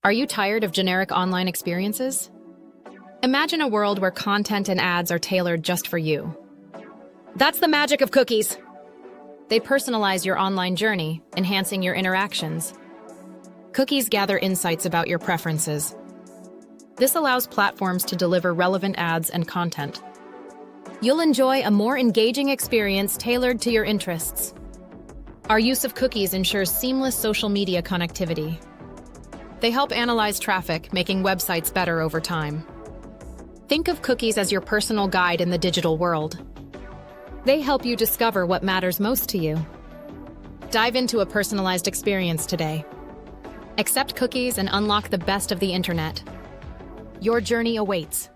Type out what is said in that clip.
Are you tired of generic online experiences? Imagine a world where content and ads are tailored just for you. That's the magic of cookies. They personalize your online journey, enhancing your interactions. Cookies gather insights about your preferences. This allows platforms to deliver relevant ads and content. You'll enjoy a more engaging experience tailored to your interests. Our use of cookies ensures seamless social media connectivity. They help analyze traffic, making websites better over time. Think of cookies as your personal guide in the digital world. They help you discover what matters most to you. Dive into a personalized experience today. Accept cookies and unlock the best of the internet. Your journey awaits.